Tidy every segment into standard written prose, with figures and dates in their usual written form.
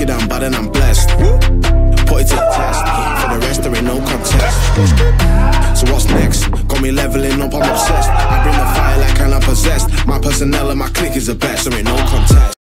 it down bad and I'm blessed. Put it to the test. For the rest there ain't no contest. So what's next? Got me leveling up, I'm obsessed. I bring the fire like I'm possessed. My personnel and my clique is the best. There ain't no contest.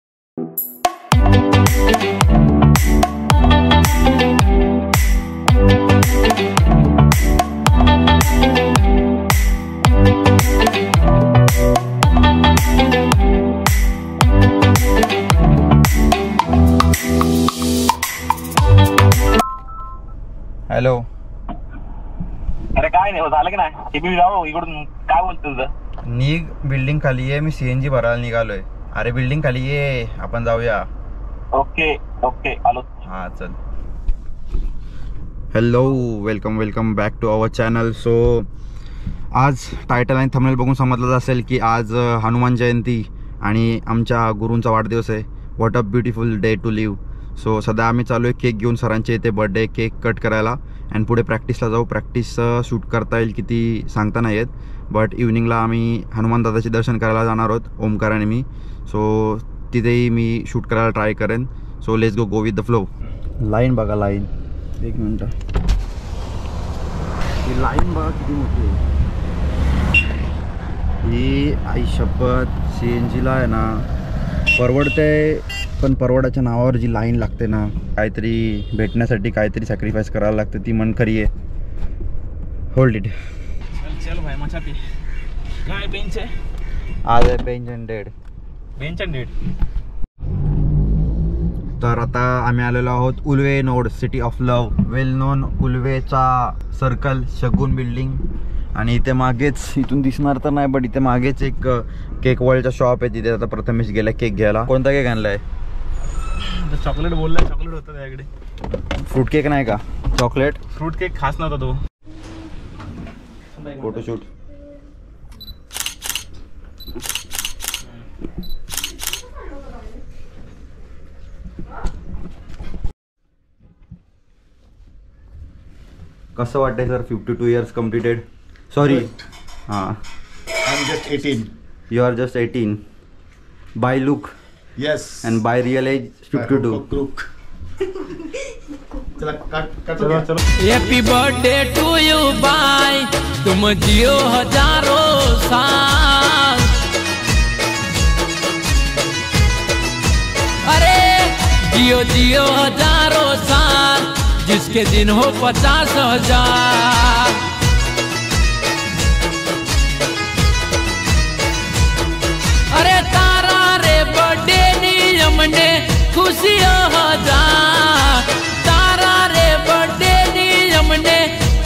Hello. अरे काय नाही झालं की नाही TV जाऊ इकडून काय बोलतो तुझं. निघ बिल्डिंग खाली आहे. मी सीएनजी भरायला निघालोय. अरे बिल्डिंग खाली ये आपण जाऊया. ओके ओके आलो. हा चल. Hello welcome back to our channel. So आज टायटल आणि थंबनेल बघून समजलंच असेल की आज हनुमान जयंती आणि आमच्या गुरूंचा वाढदिवस आहे. What a beautiful day to live. So सध्या आम्ही चालू आहे केक घेऊन सरांचे इथे बर्थडे केक कट करायला अँड पुढे प्रॅक्टिसला जाऊ. प्रॅक्टिस शूट करता येईल किती सांगता नाही येत. बट इव्हनिंगला आम्ही हनुमान दादाचे दर्शन करायला जाणार आहोत ओमकार आणि मी. सो तिथेही मी शूट करायला ट्राय करेन. So let's go with the flow. Line बघा लाईन. एक मिनटं. ही लाईन बघा किती मोठी आहे. ही आई शपथ CNGला आहे ना परवडते पण परवडाच्या नावावर जी लाईन लागते ना काहीतरी भेटण्यासाठी काहीतरी सॅक्रिफाईस करायला लागते ती मन खरी आहे. Hold it. चल भाई मचा पी. काय बेंच आहे आज आहे bench and dead. Bench and dead. तर आता आम्ही आलेलो आहोत Ulwe node city of love. Well known उल्वेचा सर्कल शगुन बिल्डिंग. आणि इथे मागेच इथून दिसणार तर नाही बट इथे मागेच एक केक वर्ल्डचा शॉप आहे. तिथे आता प्रथमेश गेला केक घ्यायला. कोणता केक आणलाय. चॉकलेट बोललाय. चॉकलेट होतं त्याकडे. फ्रूट केक नाही का. चॉकलेट फ्रूट केक खास नव्हता तो. फोटोशूट. कसं वाटतंय सर 52 इयर्स कम्प्लिटेड. सॉरी हां I'm just 18. You are just 18 by look. Yes. And by real age 52. Crook. चला काट चलो चलो. Happy birthday to you bye. तुम जियो हजारों साल. अरे जियो जियो हजारों साल. जिसके दिन हो 50,000. अरे तारा रे बर्थडे नियम ने खुशियों हजार. तारा रे बर्थडे नियम ने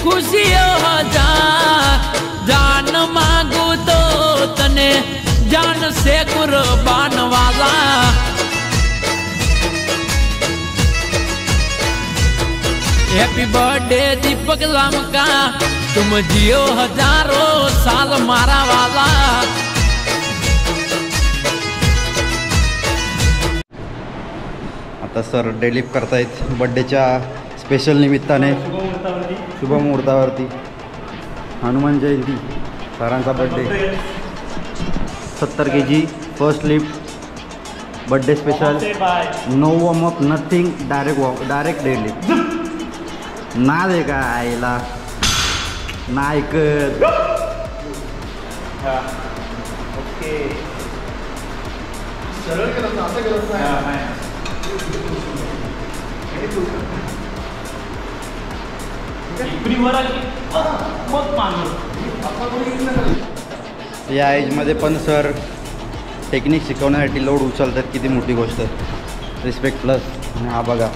खुशियों हजार. जान मांगू तो तने जान से कुर्बान वाला. Happy birthday Deepak Lamka. तुम जियो हजारों साल मारा वाला. आता सर डेडलिफ्ट करतायत बड्डेच्या स्पेशल निमित्ताने शुभ मुहूर्तावरती. हनुमान जयंती सरांचा birthday. 70 kg first lift birthday special. No warm up nothing direct deadlift. ना दे का आईला ना ऐकत. ओके. सरळ केलं ना असं केलं नाही. या एजमध्ये पण सर टेक्निक शिकवण्यासाठी लोड उचलतात. किती मोठी गोष्ट. Respect plus. हा बघा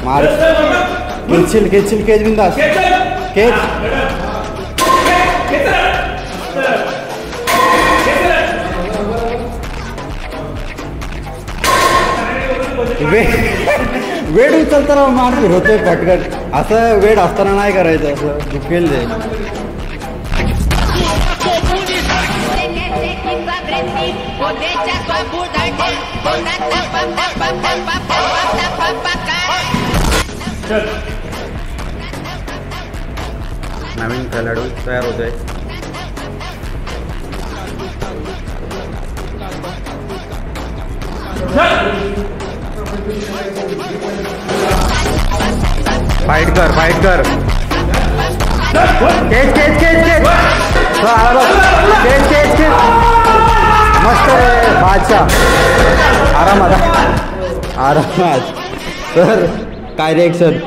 मार. खेच बिंदास खेच. वेट उचलताना मार होतोय पटकन. असं वेट असताना नाही करायचं. असं दुखेल ते. नवीन खेळाडू तयार होते. फाइट कर मस्त बादशाह. आरामात तर काय रिएक्शन.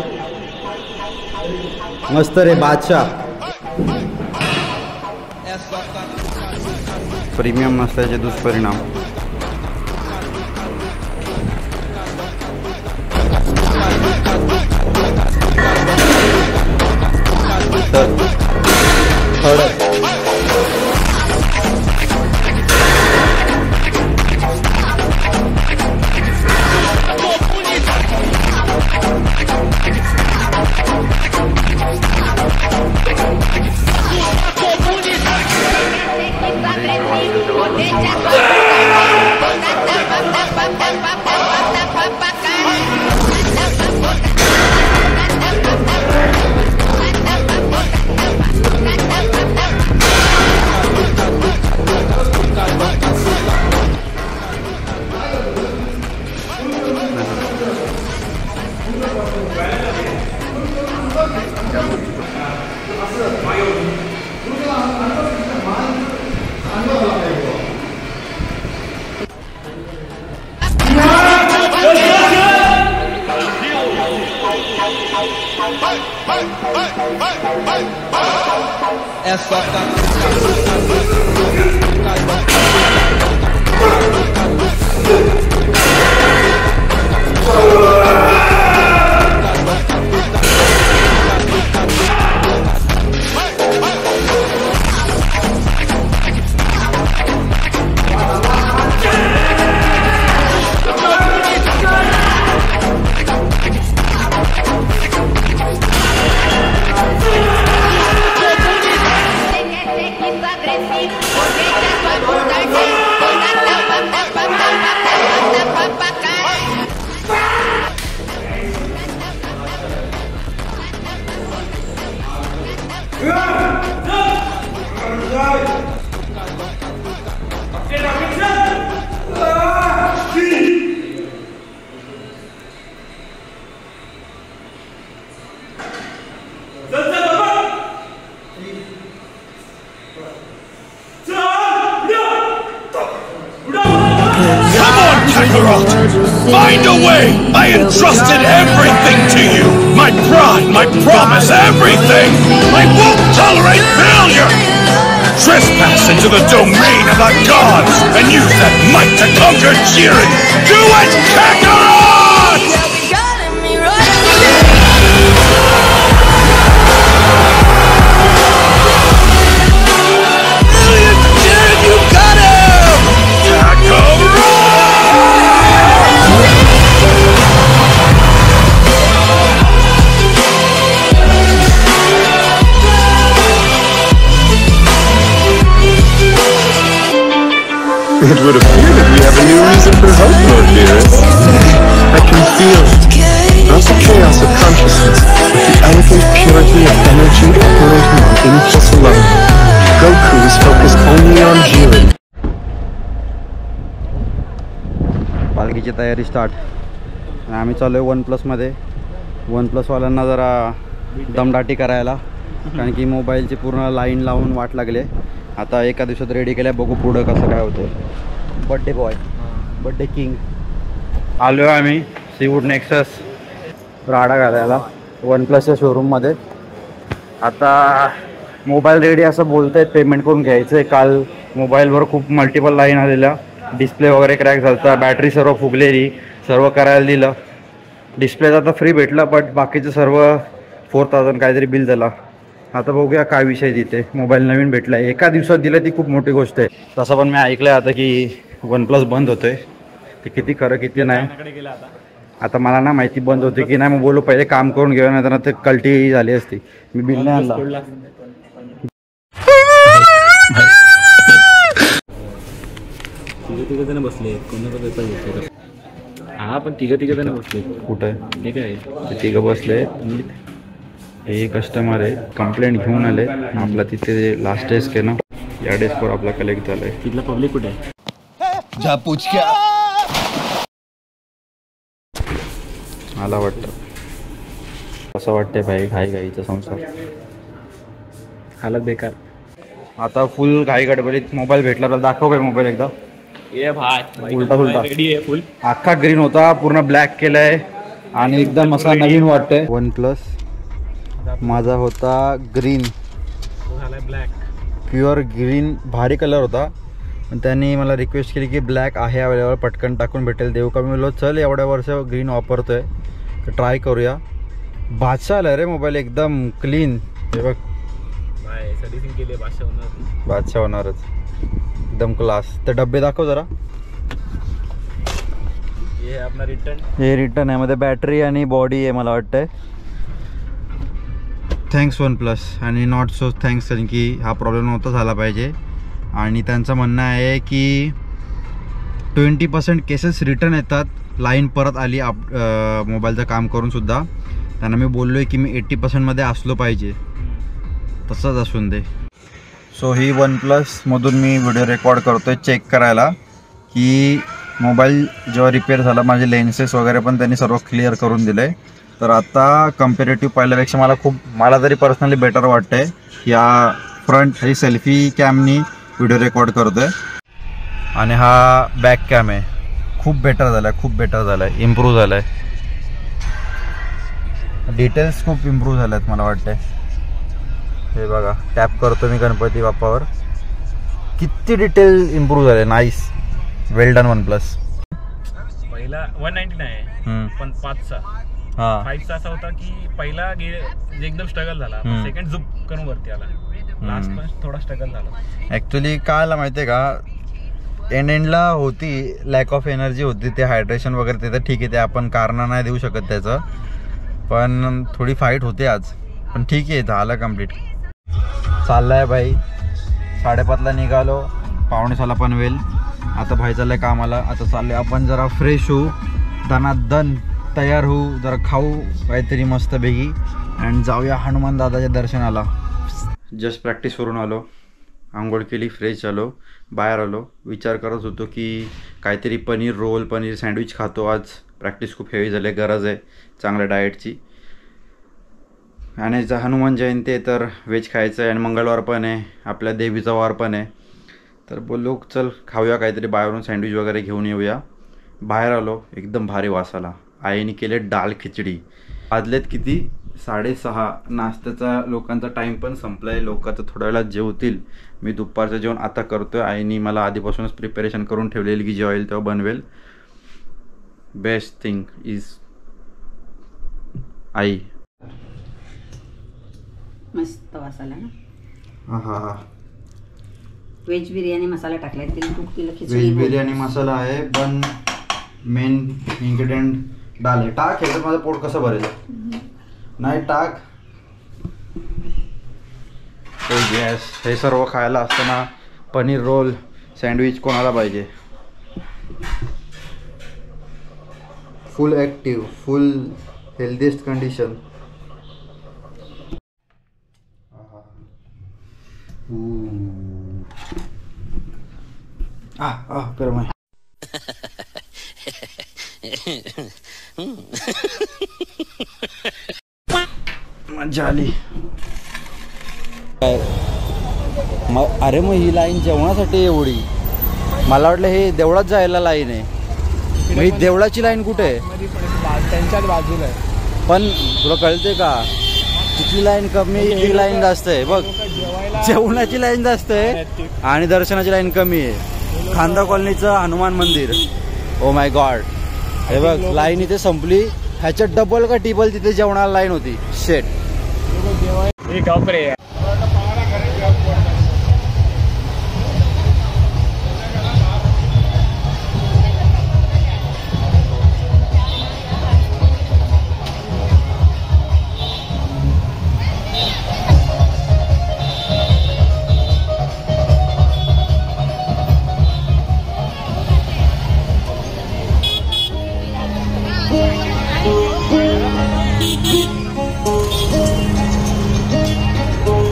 मस्त रे बादशाह. प्रीमियम नसल्याचे दुष्परिणाम. Find a way! I entrusted everything to you! My pride, my promise, everything! I won't tolerate failure! Trespass into the domain of the gods and use that might to conquer Jiren! Do it, Kakarot! Jiren, you got him! Kakarot! It would appear that we have a new reason for hope, Lord Beerus. I can feel not the chaos of consciousness, but the elegant purity of energy operating on impulse alone. Goku is focused only on Jiren. पालखीची तयारी start. आम्ही चालू आहे OnePlusमध्ये. OnePlusवाल्यांना जरा दमदाटी करायला, कारण की मोबाईलची पूर्ण लाईन लावून वाट लागली. आता एका दिवसात रेडी केल्या, बघू पुढं कसं काय होतं. Birthday boy, birthday king. आलो आहे आम्ही सीवूड नेक्सस राडा घालायला OnePlusच्या शोरूममध्ये. आता मोबाईल रेडी असं बोलत आहेत, पेमेंट करून घ्यायचं आहे. काल मोबाईलवर खूप मल्टिपल लाईन आलेल्या, डिस्प्ले वगैरे क्रॅक झाला, बॅटरी सर्व फुगलेली, सर्व करायला दिलं. डिस्प्लेच आता फ्री भेटला, बट बाकीचं सर्व 4000 काहीतरी बिल झाला. आता बघूया काय विषय तिथे. मोबाईल नवीन भेटला आहे, एका दिवसात दिलं ती खूप मोठी गोष्ट आहे. तसं पण मी ऐकलं आता की OnePlus बंद होतोय. ते किती खरं किती नाही आता मला ना माहिती. बंद होते की नाही, मग बोलू पहिले काम करून घेऊया, नाही तर ते कल्टी झाली असती. मी बिल नाही आणला. हा पण तिघ जण बसले. कुठे ठीक आहे ते तिघं बसले. हे कस्टमर आहे, कंप्लेंट घेऊन आले. आपला तिथे लास्ट डेस्क आहे ना, या डेस्कवर आपला कलेक्ट झालाय. तिथला पब्लिक कुठे आहे? मला वाटतं असं वाटतंय भाई, घाईचा संसार हालत बेकार. आता फुल घाई गडबडीत मोबाईल भेटला तर दाखव काय मोबाईल एकदा. ये भाई उलटा उलटा रेडी आहे फुल. अख्खा ग्रीन होता, पूर्ण ब्लॅक केलाय आणि एकदम असा नवीन वाटतंय. OnePlus माझा होता ग्रीन, झालाय ब्लॅक, प्युअर ग्रीन, भारी कलर होता. पण त्यांनी मला रिक्वेस्ट केली की ब्लॅक आहे अवेलेबल, पटकन टाकून भेटेल. देऊ का? मी बोललो चल, एवढ्या वर्ष ग्रीन वापरतोय तर ट्राय करूया. बादशाह आला रे मोबाईल, एकदम क्लीन. हे बघ सर्व्हिसिंग केली आहे, बादशाह होणारच, एकदम क्लास. ते डब्बे दाखव जरा. हे आपला रिटर्न, हे रिटर्न आहे, मध्ये बॅटरी आणि बॉडी आहे मला वाटतंय. थँक्स OnePlus आणि नॉट सो थँक्स, कारण की हा प्रॉब्लेम नव्हता झाला पाहिजे. आणि त्यांचं म्हणणं आहे की 20% केसेस रिटर्न येतात, लाईन परत आली मोबाईलचं काम करून सुद्धा. त्यांना मी बोललो आहे की मी 80%मध्ये असलो पाहिजे, तसंच असून दे. सो ही OnePlusमधून मी व्हिडिओ रेकॉर्ड करतो आहे चेक करायला की मोबाईल जेव्हा रिपेअर झाला, माझे लेन्सेस वगैरे पण त्यांनी सर्व क्लिअर करून दिले. तर आता कम्पेरेटिव्ह पहिल्यापेक्षा मला तरी पर्सनली बेटर वाटतं आहे. या फ्रंट ही सेल्फी कॅमनी व्हिडिओ रेकॉर्ड करतो आहे आणि हा बॅक कॅम आहे. खूप बेटर झाला आहे, खूप बेटर झाला आहे, इम्प्रूव्ह झाला आहे. डिटेल्स खूप इम्प्रूव्ह झाले आहेत मला वाटतं. हे बघा, टॅप करतो मी गणपती बाप्पावर, किती डिटेल इम्प्रूव्ह झाले. नाईस, वेल डन OnePlus. पहिला 199 आहे पण 5चा 5चा असा होता की पहिला एकदम स्ट्रगल झाला, सेकंड झुप करून वरती आला, लास्ट पण थोडा स्ट्रगल झाला. ॲक्च्युली काय आला माहिती आहे का, एंडला होती लॅक ऑफ एनर्जी होती, ते हायड्रेशन वगैरे ते तर ठीक आहे, ते आपण कारण नाही देऊ शकत त्याचं, पण थोडी फाईट होते आज. पण ठीक आहे, झालं कम्प्लीट. चाललाय भाई, 5:30ला निघालो, 5:45ला पनवेल. आता भाई चाललाय कामाला. आता चाललोय आपण जरा फ्रेश होऊ, दनादन तयार होऊ, जरा खाऊ काहीतरी मस्त बेगी आणि जाऊया हनुमान दादाच्या दर्शनाला. जस्ट प्रॅक्टिस करून आलो, आंघोळ केली, फ्रेश झालो, बाहेर आलो. विचार करत होतो की काहीतरी पनीर रोल, पनीर सँडविच खातो आज. प्रॅक्टिस खूप हेवी झाली, गरज आहे चांगल्या डाएटची. आणि हनुमान जयंती आहे तर व्हेज खायचं आहे आणि मंगळवार पण आहे, आपल्या देवीचा वार पण आहे. तर बोललो चल खाऊया काहीतरी बाहेरून, सँडविच वगैरे घेऊन येऊया. बाहेर आलो, एकदम भारी वास आला. आईने केले डाळ खिचडी. वाजलेत किती, 6:30. नाश्त्याचा लोकांचा टाईम पण संपला आहे, लोक आता थोड्या वेळात जेवतील. मी दुपारचं जेवण आता करतो आहे. आईने मला आधीपासूनच प्रिपरेशन करून ठेवलेली की जेव्हा येईल तेव्हा बनवेल. Best thing is I. मस्त वास आला ना. हा, व्हेज बिर्याणी मसाला टाकलाय, तेल तूप केलं, खिचडी. व्हेज बिर्याणी मसाला आहे, पण मेन इन्ग्रेडियंट डाळ आहे. टाक, ह्याचं माझं पोट कसं भरेल. नाही टाक. गॅस हे सर्व खायला असताना पनीर रोल, सँडविच कोणाला पाहिजे. फुल ॲक्टिव्ह, फुल हेल्दीस्ट कंडिशन. गरम आहे. मजा आली. अरे मग ही लाईन जेवणासाठी एवढी, मला वाटलं हे देवळात जायला लाईन आहे. मग ही देवळाची लाईन कुठे आहे? त्यांच्याच बाजूला आहे. पण तुला कळते का किती लाईन कमी, ही लाईन जास्त आहे बघ. जेवणाची लाईन जास्त आहे आणि दर्शनाची लाईन कमी आहे. खांदा कॉलनीचं हनुमान मंदिर, ओ माय गॉड. हे बघ लाईन इथे संपली, ह्याच्यात डबल का टिबल तिथे जेवणाला लाईन होती. शेट.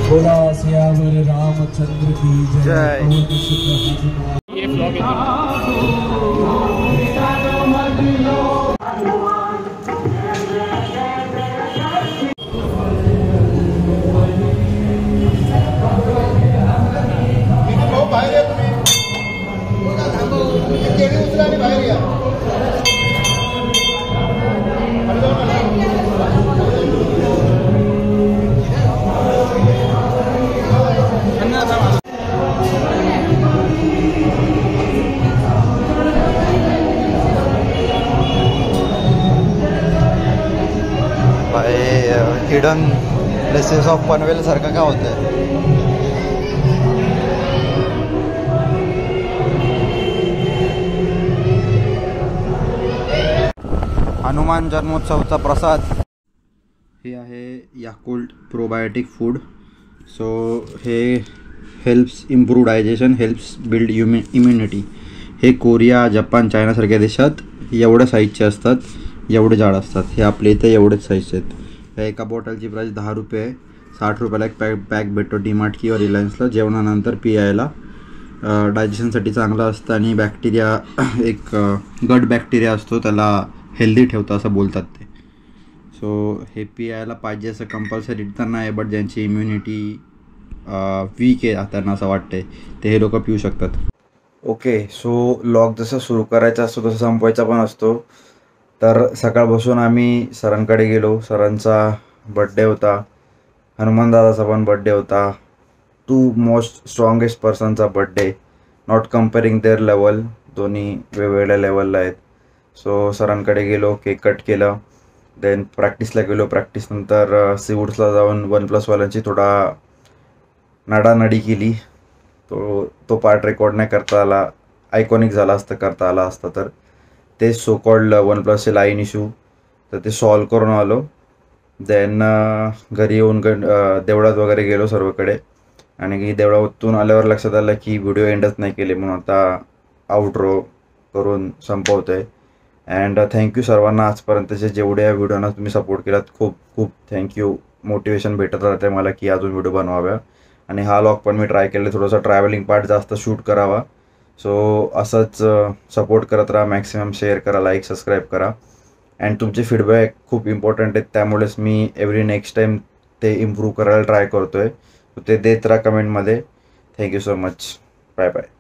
बोला सियावर रामचंद्र की जय। ये ब्लॉग है हिडन प्लेसेस ऑफ पनवेल सारखं का होतं. हनुमान जन्मोत्सवचा प्रसाद हे आहे याकुल्ट प्रोबायोटिक फूड. सो हे helps improve digestion, helps build immunity. हे कोरिया, जपान, चायनासारख्या देशात एवढ्या साईजचे असतात, एवढे जाड असतात. हे आपल्या इथे एवढेच साईजचे आहेत. ह्या एका बॉटलची प्राईस 10 रुपये आहे. 60 रुपयाला एक पॅक भेटतो डीमार्ट किंवा रिलायन्सला. जेवणानंतर पियायला डायजेशनसाठी चांगलं असतं आणि बॅक्टेरिया एक गट बॅक्टेरिया असतो त्याला हेल्दी ठेवतं असं बोलतात ते. सो हे पियायला पाहिजे असं कंपल्सरी तर नाही, बट ज्यांची इम्युनिटी वीक आहे त्यांना असं वाटते ते हे लोक पिऊ शकतात. ओके, सो लॉग जसं सुरू करायचा असतो तसं संपवायचा पण असतो. तर सकाळपासून आम्ही सरांकडे गेलो. सरांचा बड्डे होता, हनुमानदादाचा पण बड्डे होता. 2 मोस्ट स्ट्रॉंगेस्ट पर्सनचा birthday. Not comparing their level, दोन्ही वेगवेगळ्या लेवलला आहेत. सो सरांकडे गेलो, केक कट केलं. देन प्रॅक्टिसला गेलो. प्रॅक्टिसनंतर सीवूड्सला जाऊन 1+वाल्यांची थोडा नाडानडी केली. तो पार्ट रेकॉर्ड नाही करता आला, आयकॉनिक झाला असतं करता आला असता तर. ते सो कॉल्ड 1+चे लाईन इश्यू तर ते सॉल्व करून आलो. देन घरी येऊन देवळात वगैरे गेलो सर्वकडे. आणि देवळातून आल्यावर लक्षात आलं की व्हिडिओ एंडच नाही केले, म्हणून आता आउटरो करून संपवतो आहे. अँड थँक्यू सर्वांना आजपर्यंतचे जेवढ्या व्हिडिओना तुम्ही सपोर्ट केलात. खूप खूप थँक्यू. मोटिवेशन भेटत राहते मला की अजून व्हिडिओ बनवाव्या. आणि हा लॉग पण मी ट्राय केले, थोडासा ट्रॅव्हलिंग पार्ट जास्त शूट करावा. सो असंच सपोर्ट करत राहा. मॅक्सिमम शेअर करा, लाईक, सबस्क्राईब करा. अँड तुमचे फीडबॅक खूप इम्पॉर्टंट आहेत, त्यामुळेच मी एव्हरी नेक्स्ट टाईम ते इम्प्रूव्ह करायला ट्राय करतो आहे. ते देत राहा कमेंटमध्ये. Thank you so much. Bye bye.